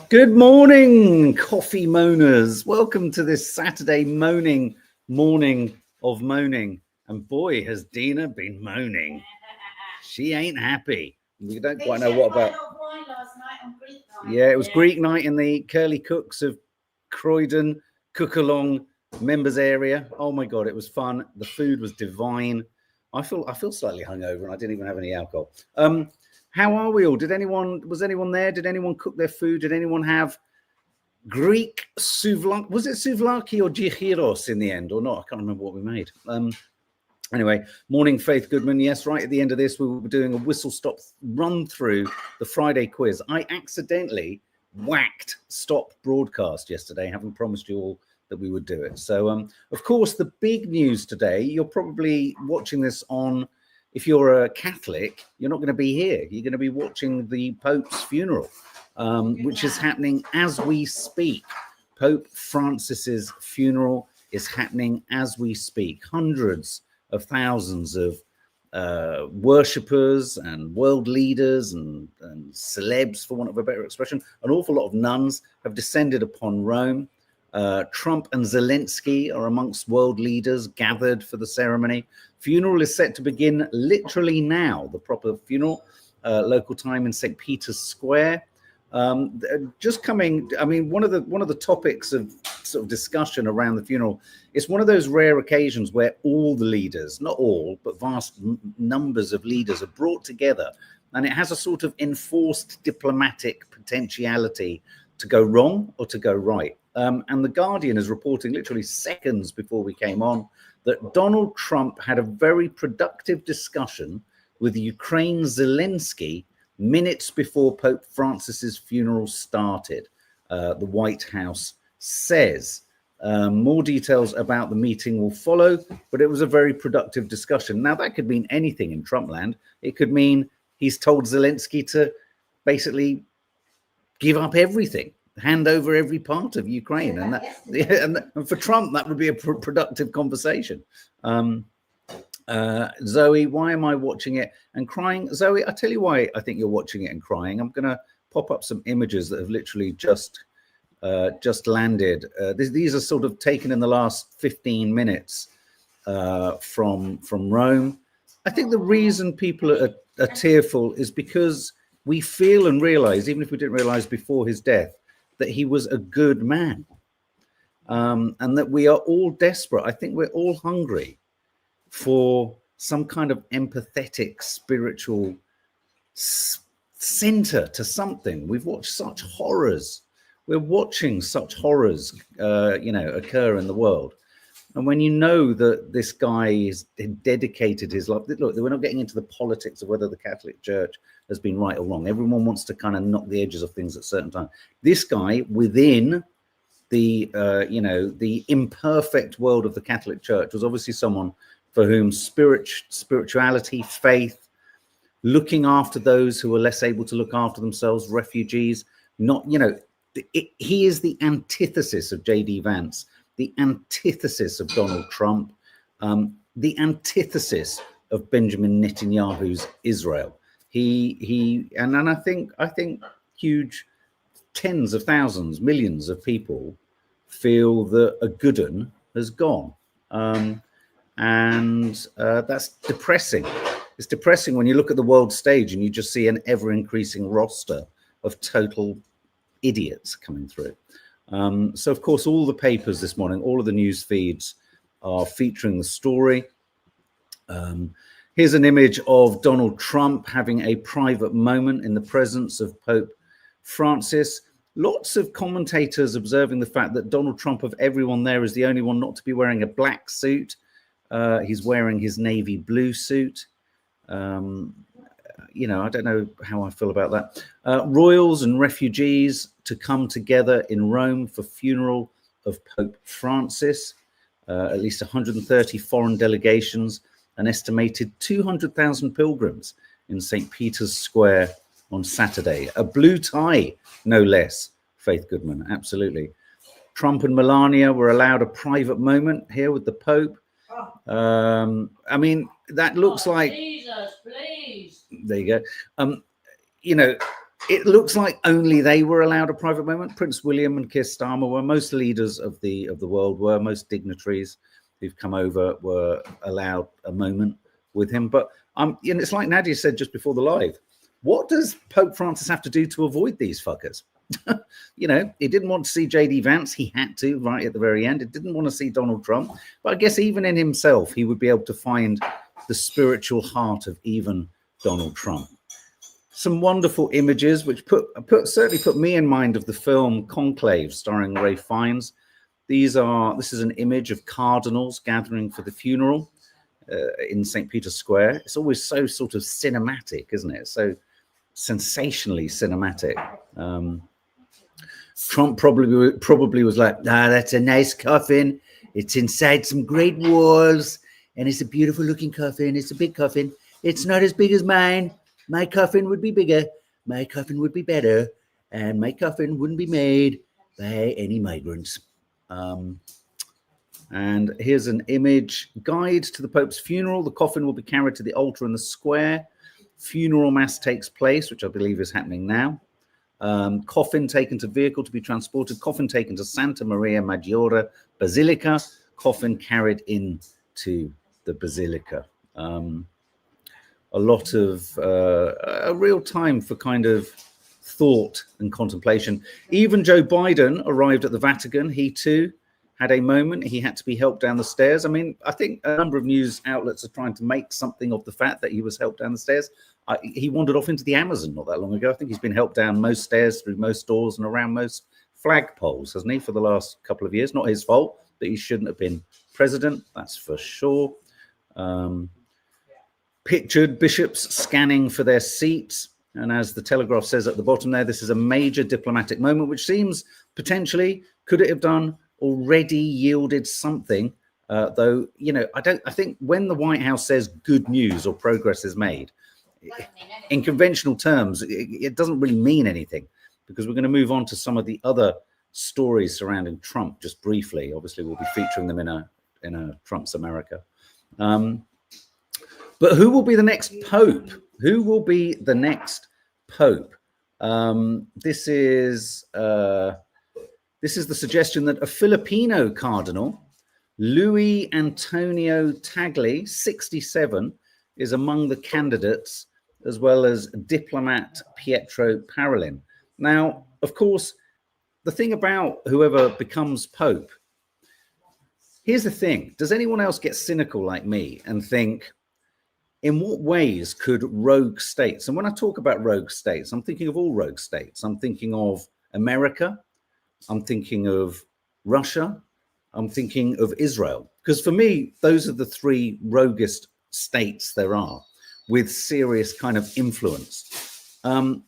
Good morning, coffee moaners. Welcome to this Saturday moaning morning of moaning. And boy, has Dina been moaning. She ain't happy. We don't quite know what about. Yeah, it was Greek night in the Curly Cooks of Croydon, Cook-along members area. Oh my God, it was fun. The food was divine. I feel slightly hungover, and I didn't even have any alcohol. How are we all? Was anyone there? Did anyone cook their food? Did anyone have Greek souvlaki? Was it souvlaki or gyros in the end or not? I can't remember what we made. Anyway, morning, Faith Goodman. Yes, right at the end of this, we will be doing a whistle-stop run through the Friday quiz. I accidentally whacked stop broadcast yesterday, having promised you all that we would do it. So, of course, the big news today, you're probably watching this on, if you're a Catholic, you're not going to be here. You're going to be watching the Pope's funeral, which is happening as we speak. Pope Francis's funeral is happening as we speak. Hundreds of thousands of worshippers and world leaders and celebs, for want of a better expression, an awful lot of nuns have descended upon Rome. Trump and Zelensky are amongst world leaders gathered for the ceremony. Funeral is set to begin literally now, the proper funeral, local time in St. Peter's Square. Just coming, I mean, one of the topics of sort of discussion around the funeral, it's one of those rare occasions where all the leaders, not all, but vast numbers of leaders are brought together, and it has a sort of enforced diplomatic potentiality to go wrong or to go right. And The Guardian is reporting literally seconds before we came on that Donald Trump had a very productive discussion with Ukraine Zelensky minutes before Pope Francis's funeral started, the White House says. More details about the meeting will follow, but it was a very productive discussion. Now, that could mean anything in Trumpland. It could mean he's told Zelensky to basically give up everything, hand over every part of Ukraine. And for Trump, that would be a productive conversation. Zoe, why am I watching it and crying? Zoe, I'll tell you why I think you're watching it and crying. I'm going to pop up some images that have literally just landed. These are sort of taken in the last 15 minutes from Rome. I think the reason people are tearful is because we feel and realize, even if we didn't realize before his death, that he was a good man, and that we are all desperate. I think we're all hungry for some kind of empathetic spiritual center to something. We've watched such horrors. We're watching such horrors, occur in the world. And when you know that this guy is dedicated his life, look, we're not getting into the politics of whether the Catholic Church has been right or wrong. Everyone wants to kind of knock the edges of things at certain times. This guy, within the the imperfect world of the Catholic Church, was obviously someone for whom spirituality, faith, looking after those who are less able to look after themselves, refugees, he is the antithesis of J.D. Vance, the antithesis of Donald Trump, the antithesis of Benjamin Netanyahu's Israel. And I think huge tens of thousands, millions of people feel that a good un has gone. And that's depressing. It's depressing when you look at the world stage and you just see an ever increasing roster of total idiots coming through. So, of course, all the papers this morning, all of the news feeds are featuring the story. Here's an image of Donald Trump having a private moment in the presence of Pope Francis. Lots of commentators observing the fact that Donald Trump, of everyone there, is the only one not to be wearing a black suit. He's wearing his navy blue suit. I don't know how I feel about that. Royals and refugees to come together in Rome for funeral of Pope Francis. At least 130 foreign delegations, an estimated 200,000 pilgrims in St. Peter's Square on Saturday. A blue tie, no less, Faith Goodman, absolutely. Trump and Melania were allowed a private moment here with the Pope. I mean, that looks like... Jesus, please. There you go. It looks like only they were allowed a private moment. Prince William and Keir Starmer were. Most leaders of the world were. Most dignitaries who've come over were allowed a moment with him. But it's like Nadia said just before the live. What does Pope Francis have to do to avoid these fuckers? He didn't want to see JD Vance. He had to right at the very end. He didn't want to see Donald Trump. But I guess even in himself, he would be able to find the spiritual heart of even Donald Trump. Some wonderful images, which certainly put me in mind of the film Conclave, starring Ralph Fiennes. This is an image of cardinals gathering for the funeral in St. Peter's Square. It's always so sort of cinematic, isn't it? So sensationally cinematic. Trump probably was like, that's a nice coffin. It's inside some great walls, and it's a beautiful looking coffin. It's a big coffin. It's not as big as mine. My coffin would be bigger. My coffin would be better, and my coffin wouldn't be made by any migrants. And here's an image guide to the Pope's funeral. The coffin will be carried to the altar in the square. Funeral mass takes place, which I believe is happening now. Coffin taken to vehicle to be transported. Coffin taken to Santa Maria Maggiore Basilica. Coffin carried into the Basilica. A lot of a real time for kind of thought and contemplation. Even Joe Biden arrived at the Vatican. He too had a moment. He had to be helped down the stairs. I mean, I think a number of news outlets are trying to make something of the fact that he was helped down the stairs. He wandered off into the Amazon not that long ago. I think he's been helped down most stairs, through most doors, and around most flagpoles, hasn't he, for the last couple of years? Not his fault, but he shouldn't have been president, that's for sure. Pictured bishops scanning for their seats. And as the Telegraph says at the bottom there, this is a major diplomatic moment, which seems potentially, could it have done, already yielded something, though, I think when the White House says good news or progress is made, in conventional terms, it doesn't really mean anything, because we're going to move on to some of the other stories surrounding Trump just briefly. Obviously, we'll be featuring them in a Trump's America. But who will be the next Pope? Who will be the next Pope? This is the suggestion that a Filipino cardinal, Luis Antonio Tagle, 67, is among the candidates, as well as diplomat Pietro Parolin. Now, of course, the thing about whoever becomes Pope, here's the thing. Does anyone else get cynical like me and think, in what ways could rogue states, and when I talk about rogue states, I'm thinking of all rogue states. I'm thinking of America. I'm thinking of Russia. I'm thinking of Israel. Because for me, those are the three roguest states there are, with serious kind of influence. And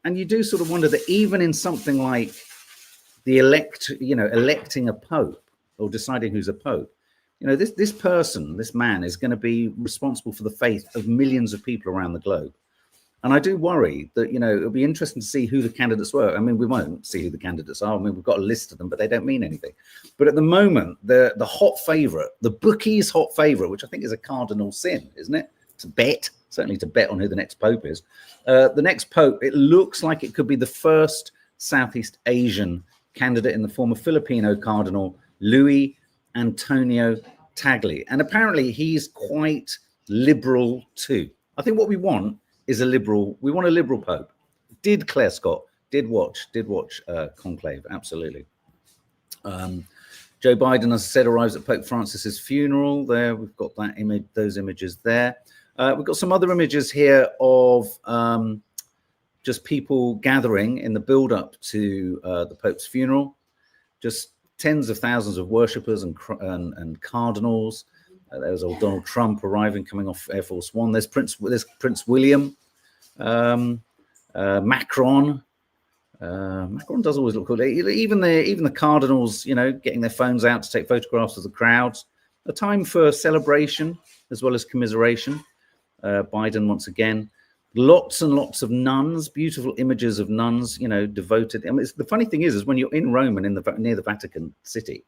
you do sort of wonder that even in something like the electing a pope or deciding who's a pope, this man is going to be responsible for the faith of millions of people around the globe. And I do worry that, it'll be interesting to see who the candidates were. I mean, we won't see who the candidates are. I mean, we've got a list of them, but they don't mean anything. But at the moment, the hot favorite, the bookies' hot favorite, which I think is a cardinal sin, isn't it? To bet, certainly to bet on who the next pope is. The next pope, it looks like it could be the first Southeast Asian candidate in the form of Filipino cardinal Luis Antonio Tagle. And apparently he's quite liberal too. I think what we want is a liberal pope. Did Claire Scott, did watch Conclave, absolutely. Joe Biden, as I said, arrives at Pope Francis's funeral. There, we've got that image, those images there. We've got some other images here of just people gathering in the build-up to the Pope's funeral. Just tens of thousands of worshippers and cardinals. There's old Donald Trump arriving, coming off Air Force One. There's Prince William, Macron. Macron does always look cool. Even the cardinals, getting their phones out to take photographs of the crowds. A time for celebration as well as commiseration. Biden once again. Lots and lots of nuns, beautiful images of nuns, devoted. I mean, the funny thing is when you're in Rome and near the Vatican City,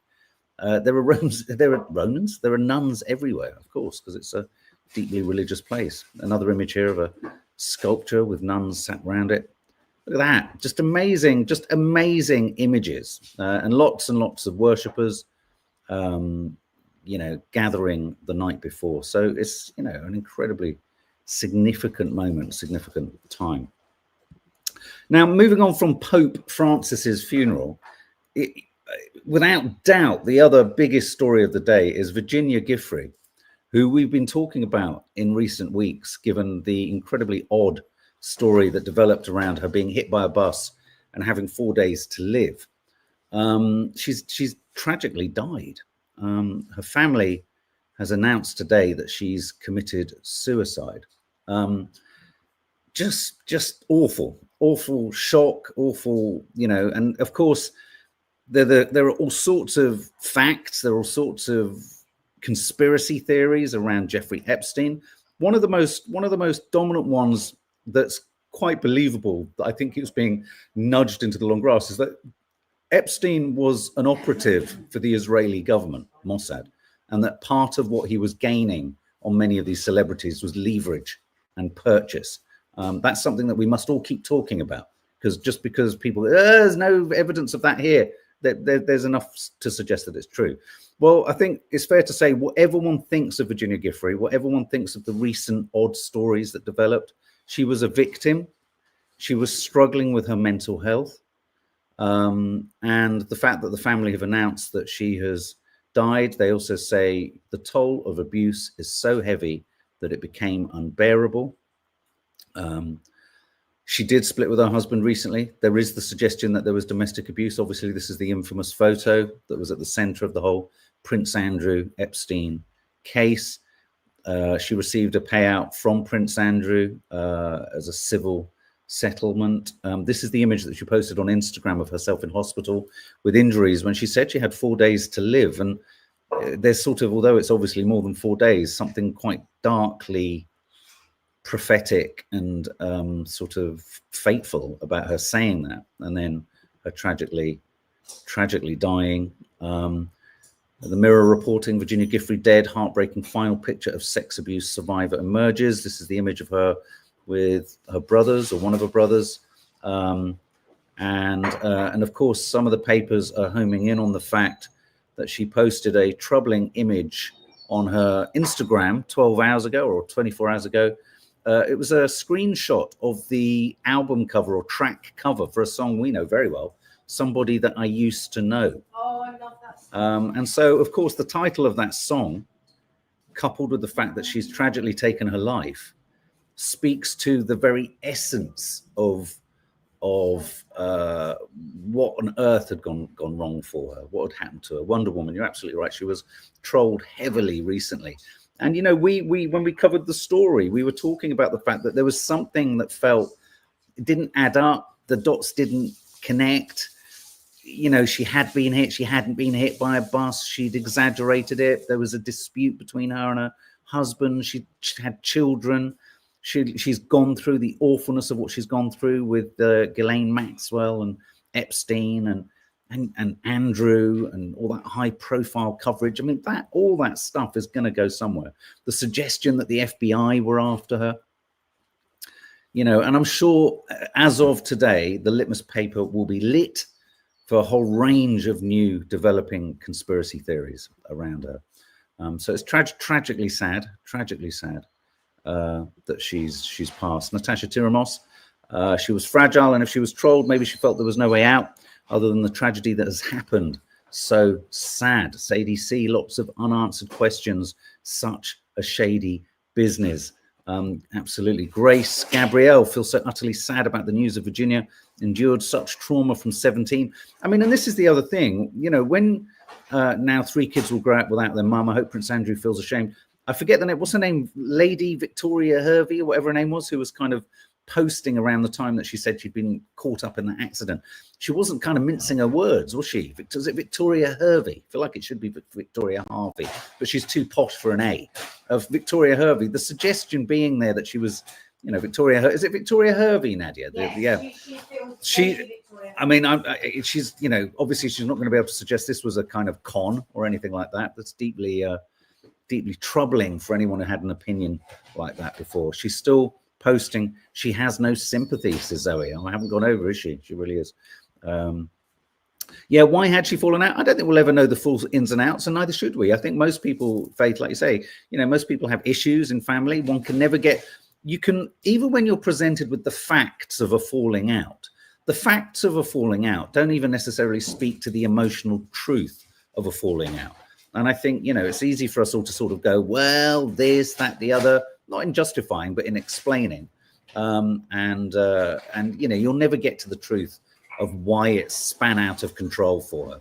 there are nuns everywhere, of course, because it's a deeply religious place. Another image here of a sculpture with nuns sat around it. Look at that. Just amazing images, and lots of worshippers, gathering the night before. So it's, an incredibly significant moment, significant time. Now, moving on from Pope Francis's funeral, without doubt, the other biggest story of the day is Virginia Giuffre, who we've been talking about in recent weeks, given the incredibly odd story that developed around her being hit by a bus and having 4 days to live. She's tragically died. Her family has announced today that she's committed suicide. Just awful shock, awful, and of course there are all sorts of facts, there are all sorts of conspiracy theories around Jeffrey Epstein. One of the most dominant ones that's quite believable, that I think is being nudged into the long grass, is that Epstein was an operative for the Israeli government, Mossad, and that part of what he was gaining on many of these celebrities was leverage and purchase. That's something that we must all keep talking about, because just because people, there's no evidence of that here, there's enough to suggest that it's true. Well, I think it's fair to say whatever one thinks of Virginia Giuffre, whatever one thinks of the recent odd stories that developed, she was a victim. She was struggling with her mental health. And the fact that the family have announced that she has died, they also say the toll of abuse is so heavy that it became unbearable. She did split with her husband recently. There is the suggestion that there was domestic abuse. Obviously, this is the infamous photo that was at the center of the whole Prince Andrew Epstein case. She received a payout from Prince Andrew as a civil settlement. This is the image that she posted on Instagram of herself in hospital with injuries when she said she had 4 days to live. And there's sort of, although it's obviously more than 4 days, something quite darkly prophetic and sort of fateful about her saying that, and then her tragically dying. The Mirror reporting Virginia Giuffre dead, heartbreaking final picture of sex abuse survivor emerges. This is the image of her with her brothers, or one of her brothers, and of course some of the papers are homing in on the fact that she posted a troubling image on her Instagram 12 hours ago or 24 hours ago. It was a screenshot of the album cover or track cover for a song we know very well, Somebody That I Used to Know. Oh, I love that song. And so, of course, the title of that song, coupled with the fact that she's tragically taken her life, speaks to the very essence of what on earth had gone wrong for her, what had happened to her. Wonder Woman, you're absolutely right. She was trolled heavily recently. And, we when we covered the story, we were talking about the fact that there was something that it didn't add up. The dots didn't connect. She had been hit. She hadn't been hit by a bus. She'd exaggerated it. There was a dispute between her and her husband. She had children. She's gone through the awfulness of what she's gone through with Ghislaine Maxwell and Epstein and Andrew and all that high profile coverage. I mean, all that stuff is going to go somewhere. The suggestion that the FBI were after her, and I'm sure as of today, the litmus paper will be lit for a whole range of new developing conspiracy theories around her. So it's tragically sad that she's passed. Natasha Tiramos, she was fragile, and if she was trolled, maybe she felt there was no way out other than the tragedy that has happened. So sad. Sadie C, lots of unanswered questions, such a shady business. Absolutely. Grace Gabrielle feels so utterly sad about the news of Virginia endured such trauma from 17. I mean, and this is the other thing, when now 3 kids will grow up without their mum. I hope Prince Andrew feels ashamed. I forget the name. What's her name? Lady Victoria Hervey, or whatever her name was, who was kind of posting around the time that she said she'd been caught up in that accident. She wasn't kind of mincing her words, was she? Was it Victoria Hervey? I feel like it should be Victoria Harvey, but she's too posh for an A. Of Victoria Hervey, the suggestion being there that she was, Victoria. Is it Victoria Hervey, Nadia? Yes, yeah. She I mean, she's, obviously she's not going to be able to suggest this was a kind of con or anything like that. That's deeply troubling for anyone who had an opinion like that before. She's still posting, "She has no sympathy," says Zoe. I haven't gone over, is she? She really is. Yeah, why had she fallen out? I don't think we'll ever know the full ins and outs, and neither should we. I think most people, Faith, like you say, most people have issues in family. One can never get, even when you're presented with the facts of a falling out, the facts of a falling out don't even necessarily speak to the emotional truth of a falling out. And I think, it's easy for us all to sort of go, well, this, that, the other, not in justifying, but in explaining. You'll never get to the truth of why it span out of control for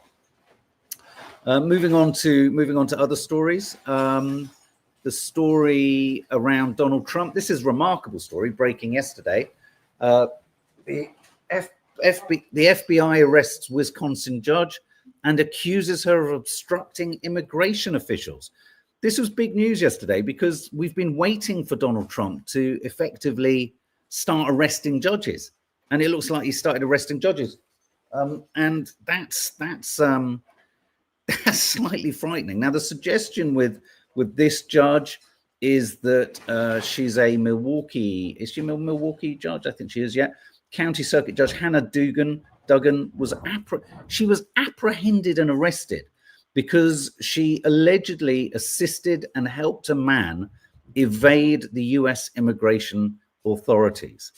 her. Moving on to other stories. The story around Donald Trump. This is a remarkable story, breaking yesterday. The FBI arrests Wisconsin judge and accuses her of obstructing immigration officials. This was big news yesterday because we've been waiting for Donald Trump to effectively start arresting judges. And it looks like he started arresting judges. And that's slightly frightening. Now, the suggestion with this judge is that she's a Milwaukee judge? I think she is, yeah. County Circuit Judge Hannah Duggan was apprehended and arrested because she allegedly assisted and helped a man evade the US immigration authorities.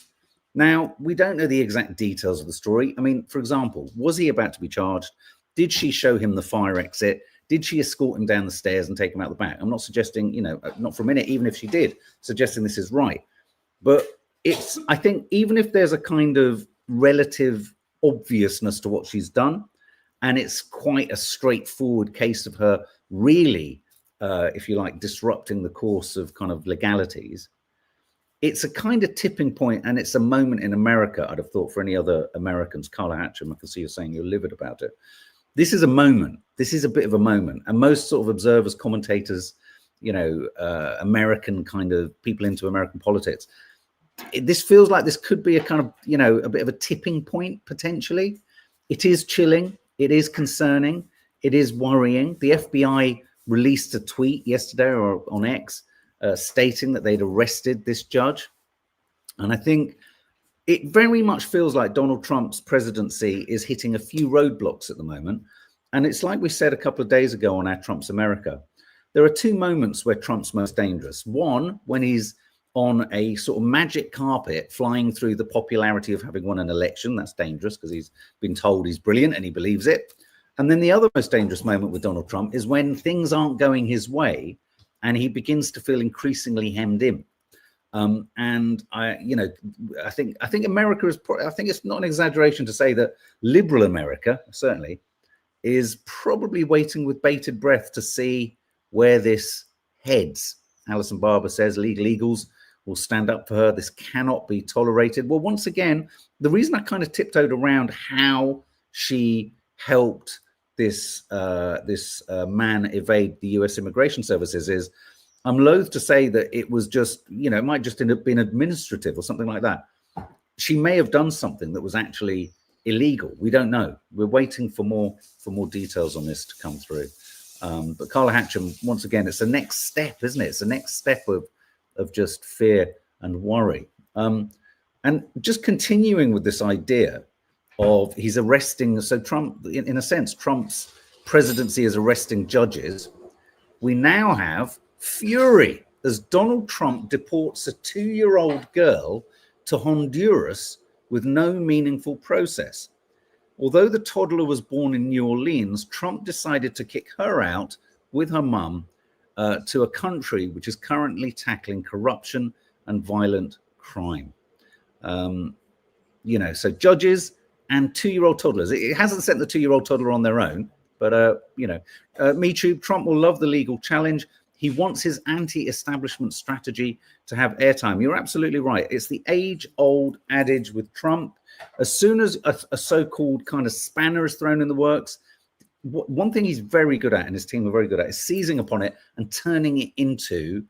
Now, we don't know the exact details of the story. I mean, for example, was he about to be charged? Did she show him the fire exit? Did she escort him down the stairs and take him out the back? I'm not suggesting, not for a minute, even if she did, suggesting this is right. But I think even if there's a kind of relative obviousness to what she's done, and it's quite a straightforward case of her really, if you like, disrupting the course of kind of legalities, it's a kind of tipping point, and it's a moment in America, I'd have thought, for any other Americans. Carla Hatcham, I can see you're saying you're livid about it. This is a moment. This is a bit of a moment. And most sort of observers, commentators, American kind of people into American politics, this feels like this could be a kind of, a bit of a tipping point, potentially. It is chilling. It is concerning. It is worrying. The FBI released a tweet yesterday or on X stating that they'd arrested this judge. And I think it very much feels like Donald Trump's presidency is hitting a few roadblocks at the moment. And it's like we said a couple of days ago on our Trump's America. There are two moments where Trump's most dangerous. One, when he's on a sort of magic carpet flying through the popularity of having won an election. That's dangerous because he's been told he's brilliant and he believes it. And then the other most dangerous moment with Donald Trump is when things aren't going his way and he begins to feel increasingly hemmed in. And I think America is, I think it's not an exaggeration to say that liberal America certainly is probably waiting with bated breath to see where this heads. Alison Barber says legal eagles will stand up for her. This cannot be tolerated. Well, once again, the reason I kind of tiptoed around how she helped this man evade the US immigration services is I'm loath to say that it was just, it might just end up being administrative or something like that. She may have done something that was actually illegal. We don't know. We're waiting for more details on this to come through. But Carla Hatcham, once again, it's the next step, isn't it? It's the next step of just fear and worry. And just continuing with this idea of he's arresting. So Trump, in a sense, Trump's presidency is arresting judges. We now have fury as Donald Trump deports a 2-year-old girl to Honduras with no meaningful process. Although the toddler was born in New Orleans, Trump decided to kick her out with her mum to a country which is currently tackling corruption and violent crime. So judges and 2-year-old toddlers. It hasn't sent the 2-year-old toddler on their own, but Me Too, Trump will love the legal challenge. He wants his anti-establishment strategy to have airtime. You're absolutely right. It's the age-old adage with Trump. As soon as a so-called kind of spanner is thrown in the works, one thing he's very good at, and his team are very good at, is seizing upon it and turning it into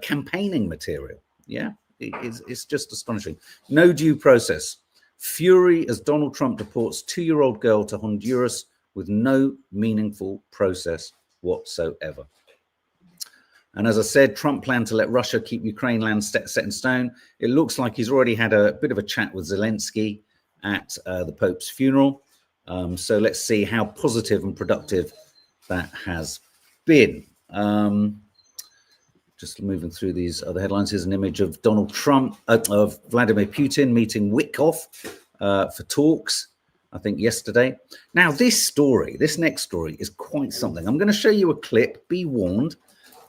campaigning material. Yeah, it's just astonishing. No due process. Fury as Donald Trump deports 2-year-old girl to Honduras with no meaningful process whatsoever. And as I said, Trump planned to let Russia keep Ukraine land set in stone. It looks like he's already had a bit of a chat with Zelensky at the Pope's funeral. So let's see how positive and productive that has been. Just moving through these other headlines. Here's an image of Donald Trump, of Vladimir Putin meeting Witkoff for talks, I think yesterday. Now, this next story is quite something. I'm going to show you a clip. Be warned.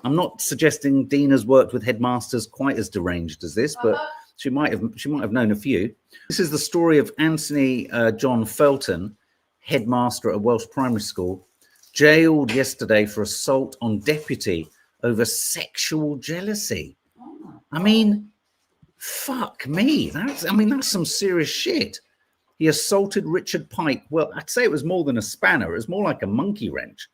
I'm not suggesting Dina's worked with headmasters quite as deranged as this, but she might have known a few. This is the story of Anthony John Felton, headmaster at a Welsh primary school, jailed yesterday for assault on deputy over sexual jealousy. I mean, fuck me. That's some serious shit. He assaulted Richard Pike. Well, I'd say it was more than a spanner. It was more like a monkey wrench.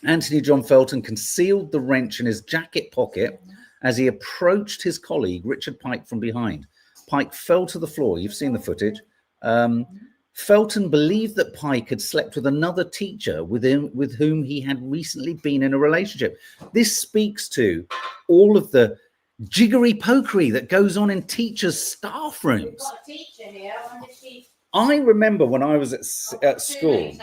Anthony John Felton concealed the wrench in his jacket pocket as he approached his colleague, Richard Pike, from behind. Pike fell to the floor. You've seen the footage. Felton believed that Pike had slept with another teacher with whom he had recently been in a relationship. This speaks to all of the jiggery pokery that goes on in teachers' staff rooms. We've got a teacher here. I wonder if she... I remember when I was at school.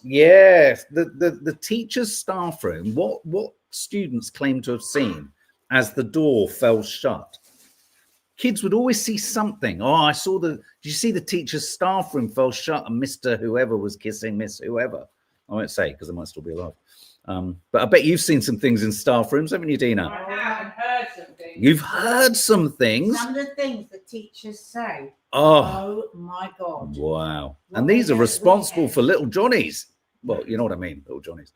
Yes, the teacher's staff room. What students claim to have seen as the door fell shut. Kids would always see something. Oh, did you see the teacher's staff room fell shut and Mr. Whoever was kissing Miss Whoever? I won't say because I might still be alive. But I bet you've seen some things in staff rooms, haven't you, Dina? I have heard some things. You've heard some things. Some of the things the teachers say. Oh My God. Wow. And these are responsible for little Johnnies. Well, you know what I mean, little Johnnies.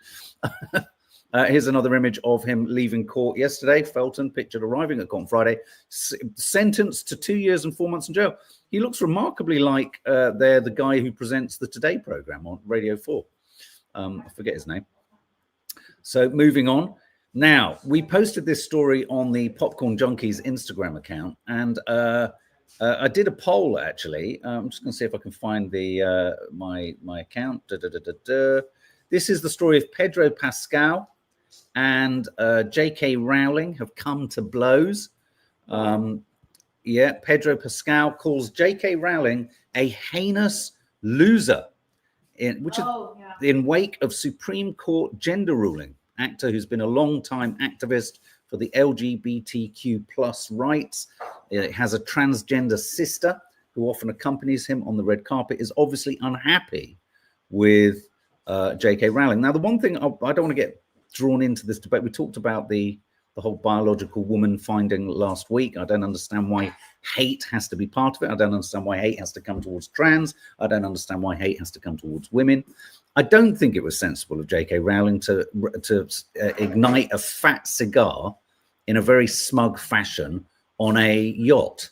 Here's another image of him leaving court yesterday. Felton pictured arriving at court on Friday, sentenced to 2 years and 4 months in jail. He looks remarkably like they're the guy who presents the Today program on Radio 4. I forget his name. So moving on. Now, we posted this story on the Popcorn Junkies Instagram account, and I did a poll, actually. I'm just going to see if I can find the my account. This is the story of Pedro Pascal and J.K. Rowling have come to blows. Pedro Pascal calls J.K. Rowling a heinous loser, in wake of Supreme Court gender ruling. Actor who's been a long-time activist for the LGBTQ plus rights. It has a transgender sister who often accompanies him on the red carpet, is obviously unhappy with J.K. Rowling. Now, the one thing I don't want to get drawn into this debate, we talked about the whole biological woman finding last week. I don't understand why hate has to be part of it. I don't understand why hate has to come towards trans. I don't understand why hate has to come towards women. I don't think it was sensible of J.K. Rowling to ignite a fat cigar in a very smug fashion on a yacht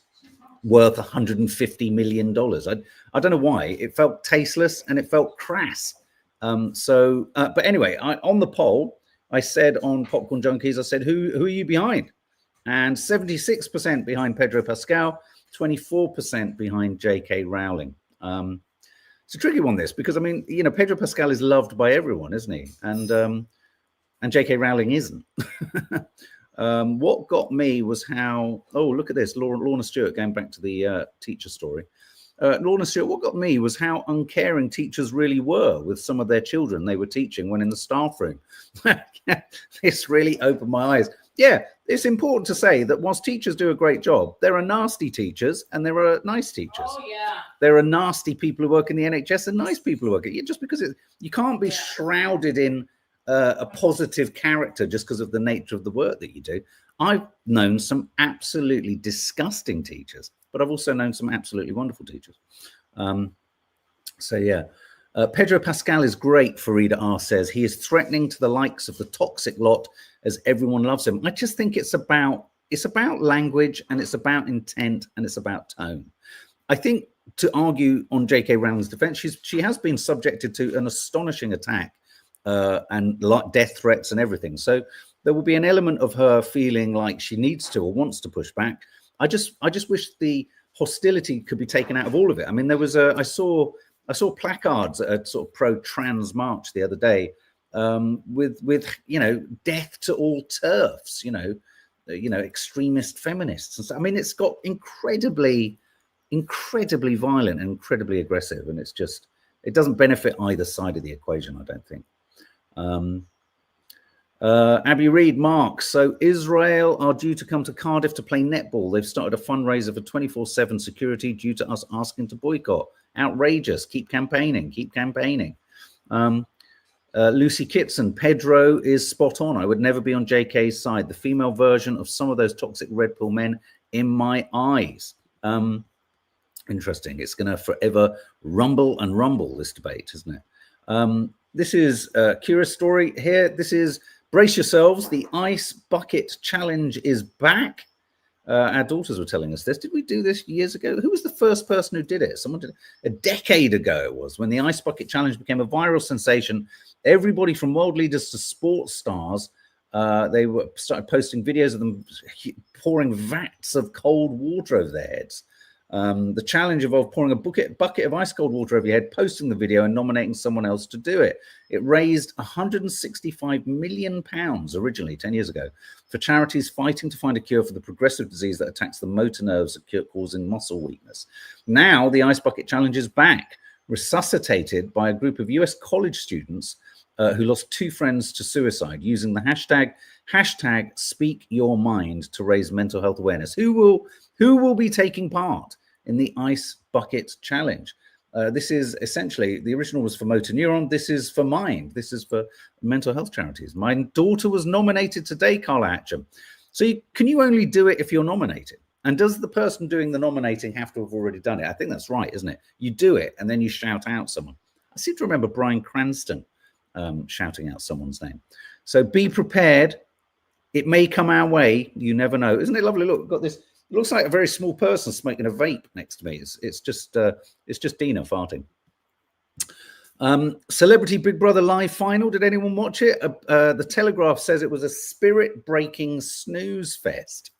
worth $150 million. I don't know why. It felt tasteless and it felt crass. But anyway, on the poll, I said on Popcorn Junkies, I said, who are you behind? And 76% behind Pedro Pascal, 24% behind J.K. Rowling. It's a tricky one, this, because, I mean, you know, Pedro Pascal is loved by everyone, isn't he? And J.K. Rowling isn't. What got me was how, look at this, Lorna Stewart, going back to the teacher story. Lorna Stewart, what got me was how uncaring teachers really were with some of their children they were teaching when in the staff room. This really opened my eyes. Yeah, it's important to say that whilst teachers do a great job, there are nasty teachers and there are nice teachers. Oh, yeah. There are nasty people who work in the NHS and nice people who work at it. Just because you can't be shrouded in a positive character just because of the nature of the work that you do. I've known some absolutely disgusting teachers, but I've also known some absolutely wonderful teachers. Pedro Pascal is great, Farida R says. He is threatening to the likes of the toxic lot as everyone loves him. I just think it's about language, and it's about intent, and it's about tone. I think, to argue on J.K. Rowling's defense, she has been subjected to an astonishing attack and death threats and everything. So there will be an element of her feeling like she needs to or wants to push back. I just wish the hostility could be taken out of all of it. I mean, there was I saw placards at a sort of pro-trans march the other day, with death to all TERFs, extremist feminists. And so, I mean, it's got incredibly violent and incredibly aggressive, and it doesn't benefit either side of the equation, I don't think. Abby Reed, Mark. So Israel are due to come to Cardiff to play netball. They've started a fundraiser for 24/7 security due to us asking to boycott. Outrageous. Keep campaigning. Lucy Kitson, Pedro is spot on. I would never be on JK's side. The female version of some of those toxic red pill men in my eyes. Interesting. It's going to forever rumble and rumble, this debate, isn't it? This is a curious story here. This is, brace yourselves, the ice bucket challenge is back. Our daughters were telling us this. Did we do this years ago? Who was the first person who did it? Someone did it a decade ago. It was when the ice bucket challenge became a viral sensation. Everybody from world leaders to sports stars, they started posting videos of them pouring vats of cold water over their heads. The challenge involved pouring a bucket of ice cold water over your head, posting the video and nominating someone else to do it. It raised £165 million originally 10 years ago for charities fighting to find a cure for the progressive disease that attacks the motor nerves, causing muscle weakness. Now the ice bucket challenge is back, resuscitated by a group of US college students who lost 2 friends to suicide, using the hashtag Speak Your Mind to raise mental health awareness. Who will be taking part in the ice bucket challenge? This is essentially, the original was for Motor Neuron. This is for Mind. This is for mental health charities. My daughter was nominated today, Carla Hatcham. So can you only do it if you're nominated? And does the person doing the nominating have to have already done it? I think that's right, isn't it? You do it and then you shout out someone. I seem to remember Bryan Cranston shouting out someone's name. So be prepared. It may come our way. You never know. Isn't it lovely? Look, we've got this. It looks like a very small person smoking a vape next to me. It's just Dina farting. Celebrity Big Brother live final. Did anyone watch it? The Telegraph says it was a spirit-breaking snooze fest.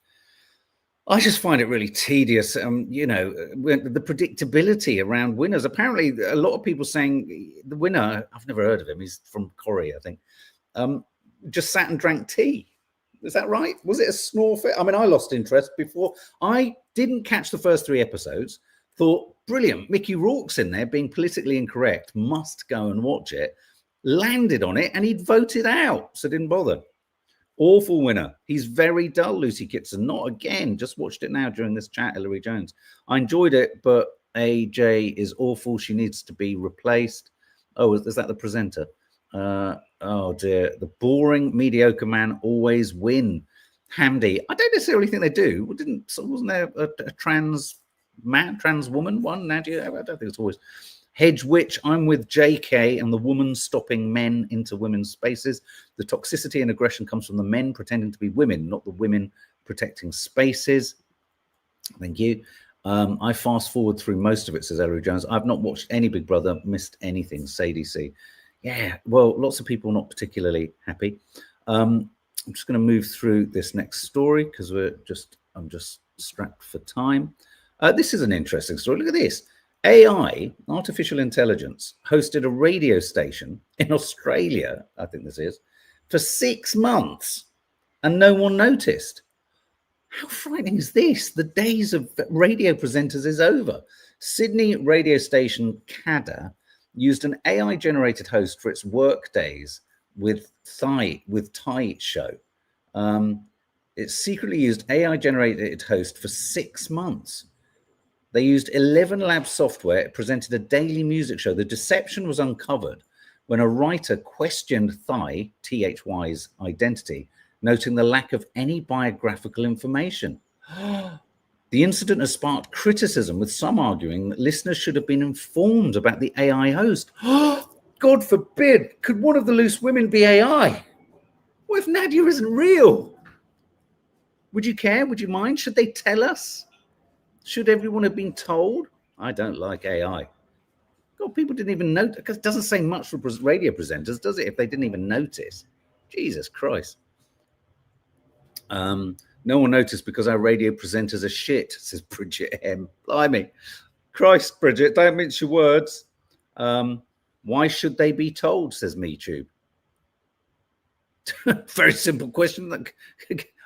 I just find it really tedious. The predictability around winners. Apparently, a lot of people saying the winner. I've never heard of him. He's from Korea, I think. Just sat and drank tea. Is that right? Was it a snore fit? I mean, I lost interest before. I didn't catch the first 3 episodes. Thought, brilliant. Mickey Rourke's in there being politically incorrect. Must go and watch it. Landed on it and he'd voted out. So didn't bother. Awful winner. He's very dull, Lucy Kitson. Not again. Just watched it now during this chat, Hilary Jones. I enjoyed it, but AJ is awful. She needs to be replaced. Oh, is that the presenter? Oh dear, the boring, mediocre man always win. Hamdi, I don't necessarily think they do. Wasn't there a trans woman one? Nadia, I don't think it's always. Hedge Witch, I'm with JK and the woman stopping men into women's spaces. The toxicity and aggression comes from the men pretending to be women, not the women protecting spaces. Thank you. I fast forward through most of it, says Ellery Jones. I've not watched any Big Brother, missed anything, Sadie C. Yeah, well, lots of people not particularly happy. I'm just going to move through this next story because I'm just strapped for time. This is an interesting story. Look at this. AI, artificial intelligence, hosted a radio station in Australia, I think this is, for 6 months, and no one noticed. How frightening is this? The days of radio presenters is over. Sydney radio station CADA used an AI-generated host for its work days with Thai show. It secretly used AI-generated host for 6 months. They used 11 Labs software. It presented a daily music show. The deception was uncovered when a writer questioned Thai, THY's identity, noting the lack of any biographical information. The incident has sparked criticism, with some arguing that listeners should have been informed about the AI host. God forbid, could one of the loose women be AI? What if Nadia isn't real? Would you care? Would you mind? Should they tell us? Should everyone have been told? I don't like AI. God, people didn't even notice, because it doesn't say much for radio presenters, does it, if they didn't even notice? Jesus Christ. No one noticed because our radio presenters are shit, says Bridget M. Blimey. Christ, Bridget, don't mince your words. Why should they be told, says MeTube. Very simple question that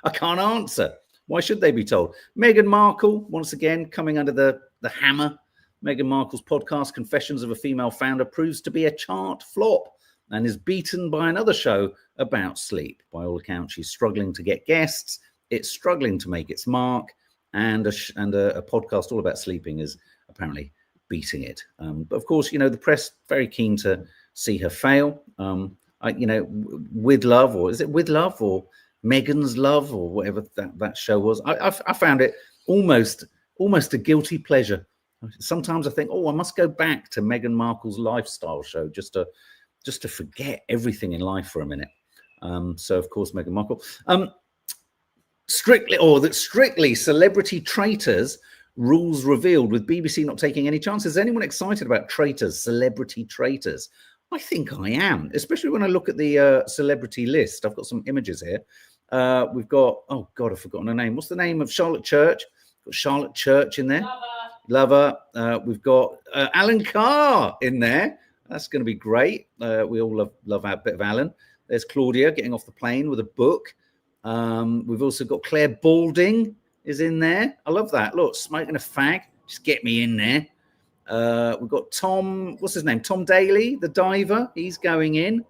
I can't answer. Why should they be told? Meghan Markle, once again, coming under the hammer. Meghan Markle's podcast, Confessions of a Female Founder, proves to be a chart flop and is beaten by another show about sleep. By all accounts, she's struggling to get guests. It's struggling to make its mark. And a podcast all about sleeping is apparently beating it. But of course, the press very keen to see her fail. With Love, or is it With Love, or Meghan's Love, or whatever that show was. I found it almost a guilty pleasure. Sometimes I think, I must go back to Meghan Markle's lifestyle show just to forget everything in life for a minute. So of course, Meghan Markle. Strictly Celebrity Traitors, rules revealed, with BBC not taking any chances. Is anyone excited about Traitors, Celebrity Traitors? I think I am, especially when I look at the celebrity list. I've got some images here. We've got, oh God, I've forgotten her name. What's the name of Charlotte Church? Got Charlotte Church in there. Lover. We've got Alan Carr in there. That's going to be great. We all love a bit of Alan. There's Claudia getting off the plane with a book. We've also got Claire Balding is in there. I love that. Look, smoking a fag. Just get me in there. We've got Tom, what's his name? Tom Daly, the diver. He's going in.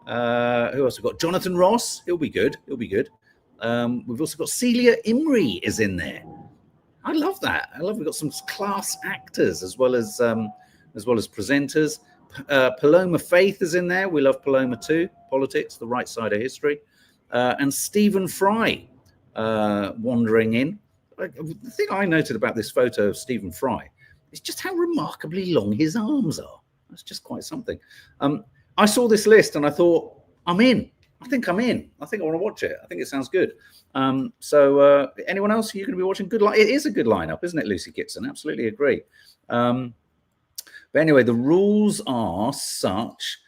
Who else? We've got Jonathan Ross. He'll be good. We've also got Celia Imrie is in there. I love that. We've got some class actors as well as presenters. Paloma Faith is in there. We love Paloma too. Politics, the right side of history. And Stephen Fry wandering in. The thing I noted about this photo of Stephen Fry is just how remarkably long his arms are. That's just quite something. I saw this list and I thought, I'm in. I think I'm in. I think I want to watch it. I think it sounds good. So anyone else you're going to be watching? It is a good lineup, isn't it, Lucy Kitson? Absolutely agree. But anyway, the rules are such.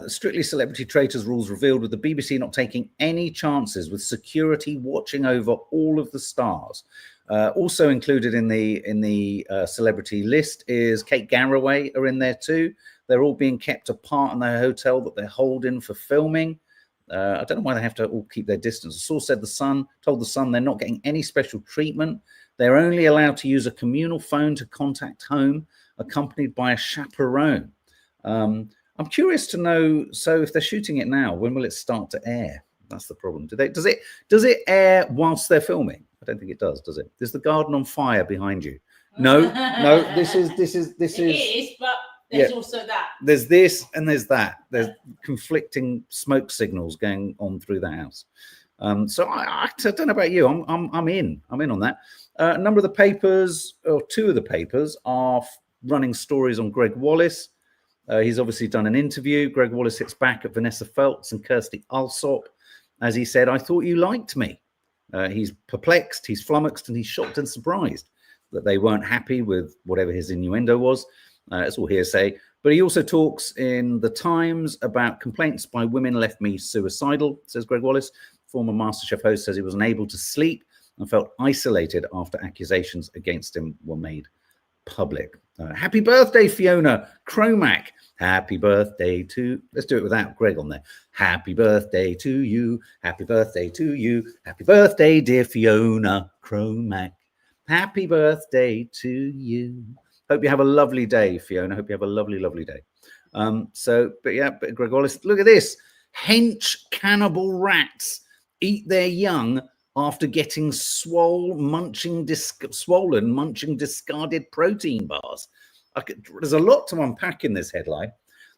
Strictly Celebrity Traitors rules revealed, with the BBC not taking any chances, with security watching over all of the stars. Also included in the celebrity list is Kate Garraway are in there too. They're all being kept apart in their hotel that they're holding for filming. I don't know why they have to all keep their distance. A source said told the Sun they're not getting any special treatment. They're only allowed to use a communal phone to contact home, accompanied by a chaperone. I'm curious to know, so if they're shooting it now, when will it start to air? That's the problem. Does it air whilst they're filming? I don't think it does it? There's the garden on fire behind you. No, this is. It is, but there's also that. There's this and there's that. There's conflicting smoke signals going on through the house. So I don't know about you. I'm in on that. A number of the papers, or two of the papers, are running stories on Gregg Wallace. He's obviously done an interview. Gregg Wallace hits back at Vanessa Feltz and Kirsty Allsop, as he said, "I thought you liked me." He's perplexed, he's flummoxed, and he's shocked and surprised that they weren't happy with whatever his innuendo was. It's all hearsay. But he also talks in The Times about complaints by women left me suicidal, says Gregg Wallace. Former MasterChef host says he was unable to sleep and felt isolated after accusations against him were made public. Happy birthday, Fiona Cromack. Happy birthday to, let's do it without Greg on there. Happy birthday to you. Happy birthday to you. Happy birthday, dear Fiona Cromack. Happy birthday to you. Hope you have a lovely day, Fiona. Hope you have a lovely, lovely day. But Gregg Wallace, look at this. Hench cannibal rats eat their young after getting swollen, munching discarded protein bars. There's a lot to unpack in this headline,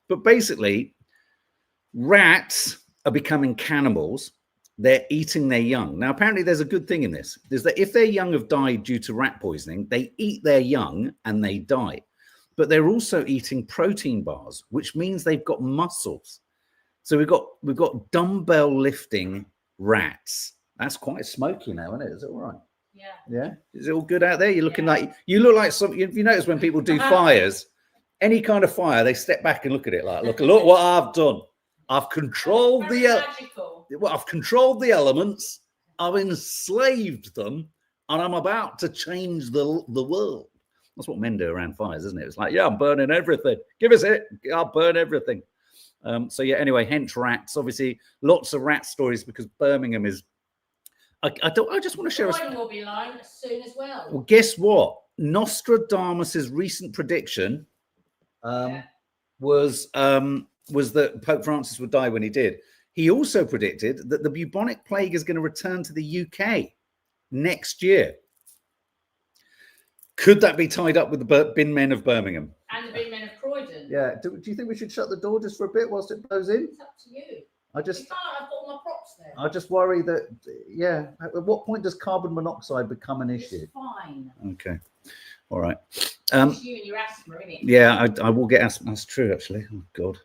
but basically, rats are becoming cannibals. They're eating their young. Now, apparently, there's a good thing in this, is that if their young have died due to rat poisoning, they eat their young and they die. But they're also eating protein bars, which means they've got muscles. So we've got dumbbell lifting rats. That's quite smoky now, isn't it? Is it all right? Yeah. Is it all good out there? You look like some. You notice when people do fires, any kind of fire, they step back and look at it like, look what I've done. I've controlled I've controlled the elements. I've enslaved them, and I'm about to change the world. That's what men do around fires, isn't it? It's like, yeah, I'm burning everything. Give us it. I'll burn everything. So yeah, anyway, hence rats. Obviously, lots of rat stories because Birmingham is. I just want to share. Croydon will be lying soon as well. Well, guess what? Nostradamus's recent prediction was that Pope Francis would die when he did. He also predicted that the bubonic plague is going to return to the UK next year. Could that be tied up with the bin men of Birmingham? And the big men of Croydon. Yeah. Do you think we should shut the door just for a bit whilst it blows in? It's up to you. I just, You can't, I've got all my props there. I just worry that, yeah. At what point does carbon monoxide become an issue? It's fine. Okay. All right. It's you and your asthma, isn't it? Yeah, I will get asthma. That's true, actually. Oh God.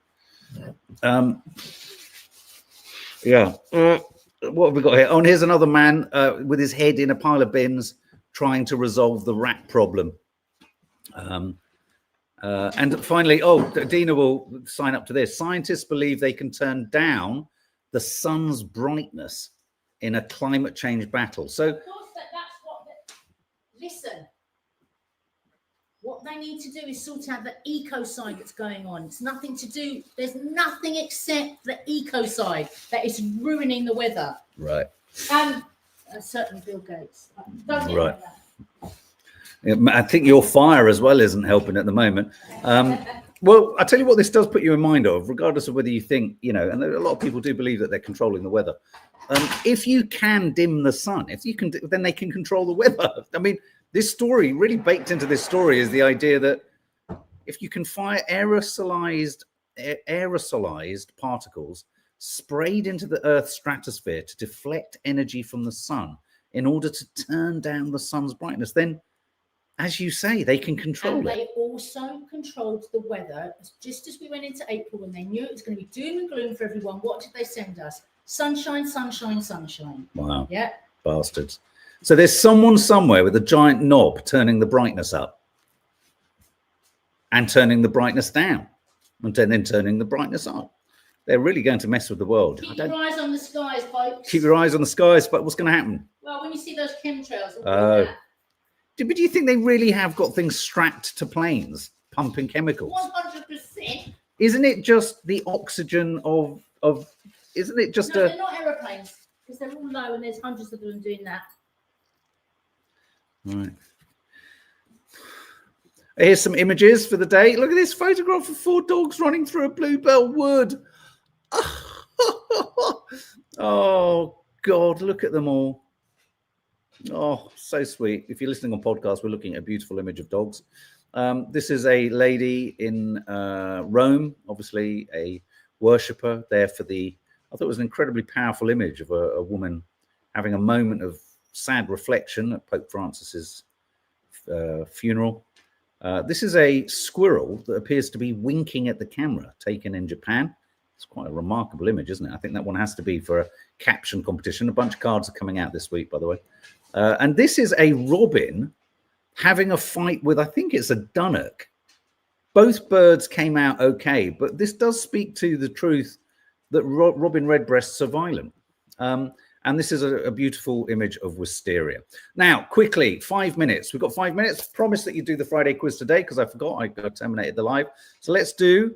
Yeah. What have we got here? Oh, and here's another man with his head in a pile of bins trying to resolve the rat problem. And finally, Dina will sign up to this. Scientists believe they can turn down the sun's brightness in a climate change battle. So, Of course, that's what. Listen, what they need to do is sort out the ecocide that's going on. It's nothing to do. There's nothing except the ecocide that is ruining the weather. right. And certainly Bill Gates. Don't get Right. like that. I think your fire as well isn't helping at the moment. Well, I tell you what, this does put you in mind of, regardless of whether you think, and a lot of people do believe that they're controlling the weather. If you can dim the sun, then they can control the weather. I mean, this story, really baked into this story, is the idea that if you can fire aerosolized particles sprayed into the Earth's stratosphere to deflect energy from the sun in order to turn down the sun's brightness, then, as you say, they can control and it. they also controlled the weather. Just as we went into April when they knew it was going to be doom and gloom for everyone, what did they send us? Sunshine, sunshine, sunshine. Wow. Yeah. Bastards. So there's someone somewhere with a giant knob turning the brightness up and turning the brightness down and then turning the brightness up. They're really going to mess with the world. Keep your eyes on the skies, folks. Keep your eyes on the skies, but what's going to happen? Well, when you see those chemtrails, But do you think they really have got things strapped to planes, pumping chemicals? 100%. Isn't it just the oxygen of isn't it just No, they're not aeroplanes because they're all low and there's hundreds of them doing that. Right. Here's some images for the day. Look at this photograph of 4 dogs running through a bluebell wood. Oh, God, look at them all. Oh, so sweet. If you're listening on podcast, we're looking at a beautiful image of dogs. This is a lady in Rome, obviously a worshipper there for I thought it was an incredibly powerful image of a woman having a moment of sad reflection at Pope Francis's funeral. This is a squirrel that appears to be winking at the camera, taken in Japan. It's quite a remarkable image, isn't it? I think that one has to be for a caption competition. A bunch of cards are coming out this week, by the way. And this is a robin having a fight with, I think it's a dunnock. Both birds came out okay, but this does speak to the truth that robin redbreasts are violent. And this is a beautiful image of wisteria. Now, quickly, 5 minutes. We've got 5 minutes. Promise that you do the Friday quiz today because I forgot. I terminated the live. So let's do,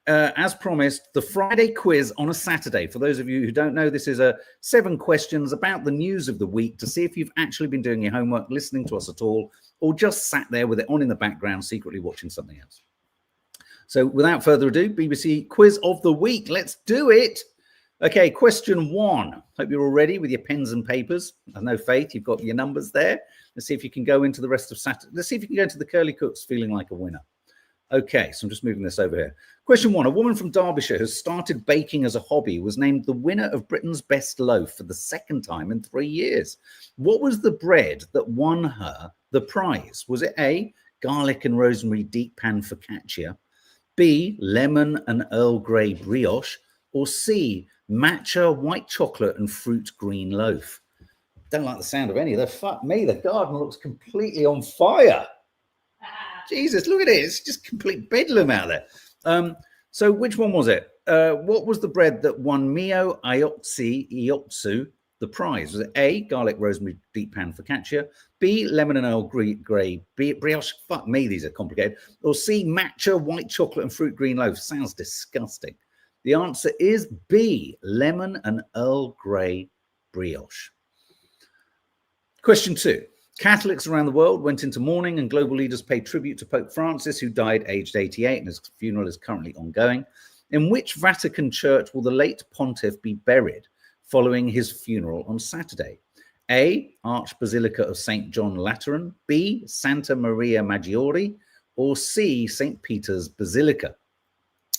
as promised, the Friday quiz on a Saturday. For those of you who don't know, this is 7 questions about the news of the week to see if you've actually been doing your homework, listening to us at all, or just sat there with it on in the background, secretly watching something else. So without further ado, BBC quiz of the week. Let's do it. Okay, question 1. Hope you're all ready with your pens and papers. I know, Faith, you've got your numbers there. Let's see if you can go into the rest of Saturday. Let's see if you can go into the Curly Cooks feeling like a winner. Okay, so I'm just moving this over here. Question 1. A woman from Derbyshire who started baking as a hobby was named the winner of Britain's Best Loaf for the 2nd time in 3 years. What was the bread that won her the prize? Was it A, garlic and rosemary deep pan focaccia, B, lemon and Earl Grey brioche, or C, matcha white chocolate and fruit green loaf? Don't like the sound of any of them. Fuck me, the garden looks completely on fire. Jesus, look at it. It's just complete bedlam out there. So which one was it? What was the bread that won Mio Iotsu the prize? Was it A, garlic rosemary deep pan focaccia, B, lemon and Earl Grey brioche? Fuck me, these are complicated. Or C, matcha white chocolate and fruit green loaf? Sounds disgusting. The answer is B, lemon and Earl Grey brioche. Question 2. Catholics around the world went into mourning and global leaders paid tribute to Pope Francis, who died aged 88, and his funeral is currently ongoing. In which Vatican church will the late pontiff be buried following his funeral on Saturday? A, Archbasilica of St. John Lateran, B, Santa Maria Maggiore, or C, St. Peter's Basilica?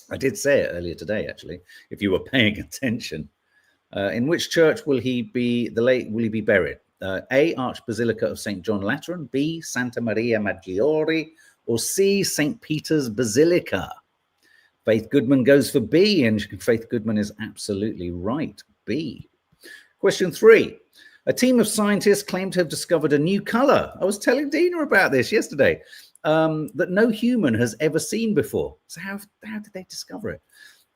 I did say it earlier today, actually, if you were paying attention. In which church will he be buried? A, Archbasilica of St. John Lateran, B, Santa Maria Maggiore, or C, St. Peter's Basilica? Faith Goodman goes for B, and Faith Goodman is absolutely right. B. Question 3. A team of scientists claim to have discovered a new color. I was telling Dina about this yesterday, that no human has ever seen before. So how did they discover it?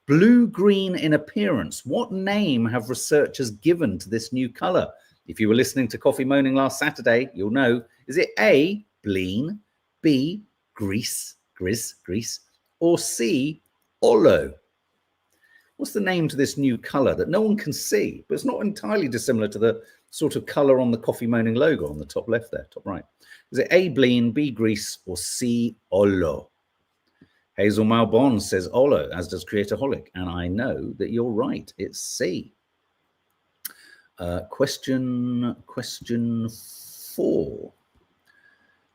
Blue-green in appearance. What name have researchers given to this new color? If you were listening to Coffee Moaning last Saturday, you'll know. Is it A, bleen, B, grease, or C, olo? What's the name to this new color that no one can see, but it's not entirely dissimilar to the sort of color on the Coffee Moaning logo on the top left there, top right? Is it A, bleen, B, grease, or C, olo? Hazel Malbon says olo, as does Creatorholic, and I know that you're right. It's C. Question 4.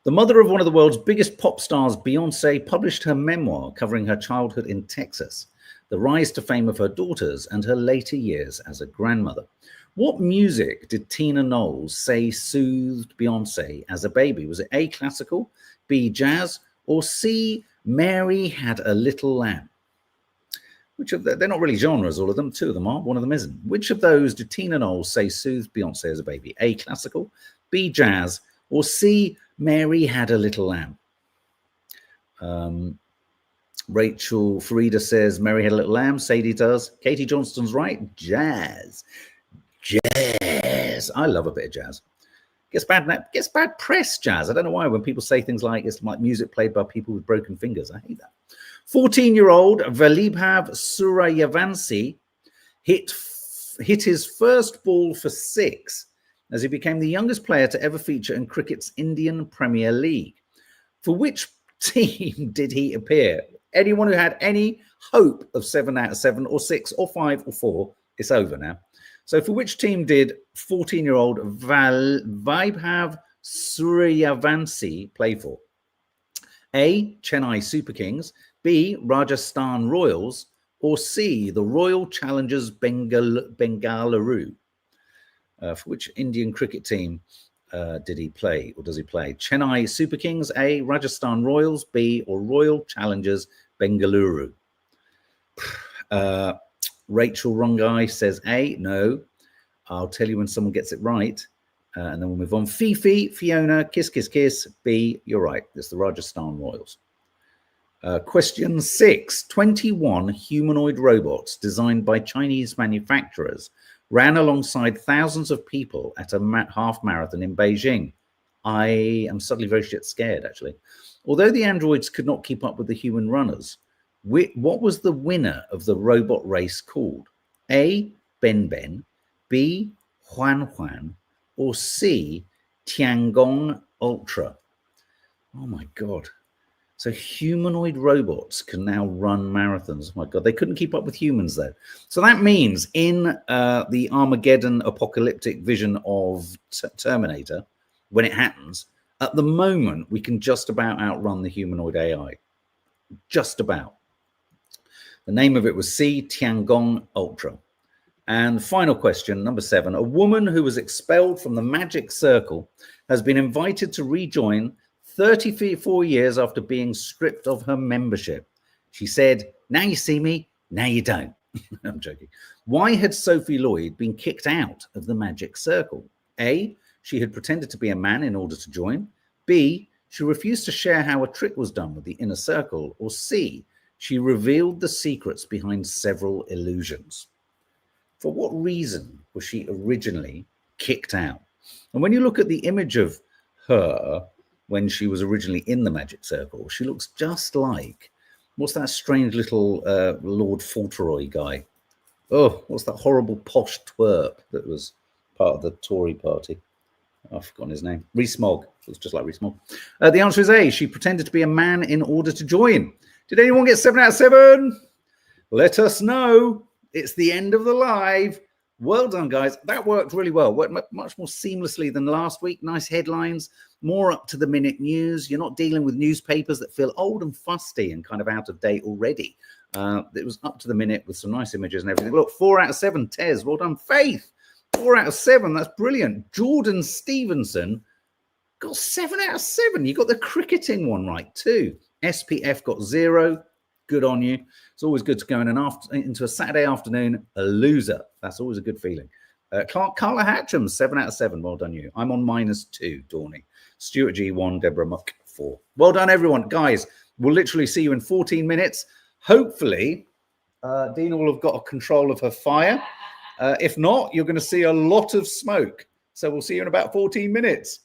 The mother of one of the world's biggest pop stars, Beyonce, published her memoir covering her childhood in Texas, the rise to fame of her daughters, and her later years as a grandmother. What music did Tina Knowles say soothed Beyonce as a baby? Was it A, classical, B, jazz, or C, Mary Had a Little Lamb? They're not really genres, all of them. 2 of them are, one of them isn't. Which of those did Tina Knowles say soothed Beyonce as a baby? A, classical, B, jazz, or C, Mary Had a Little Lamb? Rachel Farida says Mary Had a Little Lamb. Sadie does. Katie Johnston's right. Jazz. I love a bit of jazz. Gets bad press, jazz. I don't know why when people say things like it's like music played by people with broken fingers. I hate that. 14-year-old Valibhav Surayavanshi hit his first ball for 6 as he became the youngest player to ever feature in cricket's Indian Premier League. For which team did he appear? Anyone who had any hope of 7 out of 7 or 6 or 5 or 4, it's over now. So for which team did 14-year-old Vaibhav Surayavanshi play for? A, Chennai Super Kings, B, Rajasthan Royals, or C, the Royal Challengers Bengaluru? For which Indian cricket team did he play, or does he play? Chennai Super Kings, A, Rajasthan Royals, B, or Royal Challengers Bengaluru? Rachel Rongai says A. No. I'll tell you when someone gets it right. And then we'll move on. Fifi, Fiona, kiss, kiss, kiss. B, you're right. It's the Rajasthan Royals. Question 6. 21 humanoid robots designed by Chinese manufacturers ran alongside thousands of people at a half marathon in Beijing. I am suddenly very scared, actually. Although the androids could not keep up with the human runners, what was the winner of the robot race called? A, Ben Ben, B, Huan Huan, or C, Tiangong Ultra? Oh my God. So humanoid robots can now run marathons. Oh my God, they couldn't keep up with humans though. So that means in the Armageddon apocalyptic vision of Terminator, when it happens, at the moment, we can just about outrun the humanoid AI. Just about. The name of it was C, Tiangong Ultra. And final question, number 7. A woman who was expelled from the Magic Circle has been invited to rejoin 34 years after being stripped of her membership. She said, now you see me, now you don't. I'm joking. Why had Sophie Lloyd been kicked out of the Magic Circle? A, she had pretended to be a man in order to join. B, she refused to share how a trick was done with the inner circle. Or C, she revealed the secrets behind several illusions. For what reason was she originally kicked out? And when you look at the image of her when she was originally in the Magic Circle, she looks just like What's that strange little Lord Fauntleroy guy? Oh, what's that horrible posh twerp that was part of the Tory party? I've forgotten his name. Rees-Mogg. Looks just like Rees-Mogg. The answer is A. She pretended to be a man in order to join. Did anyone get 7 out of 7? Let us know. It's the end of the live. Well done, guys. That worked really well. Worked much more seamlessly than last week. Nice headlines, more up-to-the-minute news. You're not dealing with newspapers that feel old and fusty and kind of out of date already. It was up to the minute with some nice images and everything. Look, 4 out of 7. Tez, well done. Faith, 4 out of 7. That's brilliant. Jordan Stevenson got 7 out of 7. You got the cricketing one right too. SPF got 0. Good on you. It's always good to go into a Saturday afternoon a loser. That's always a good feeling. Carla Hatcham, 7 out of 7. Well done, you. I'm on -2, Dawny. Stuart G, 1. Deborah Muck, 4. Well done, everyone. Guys, we'll literally see you in 14 minutes. Hopefully, Dina will have got a control of her fire. If not, you're going to see a lot of smoke. So we'll see you in about 14 minutes.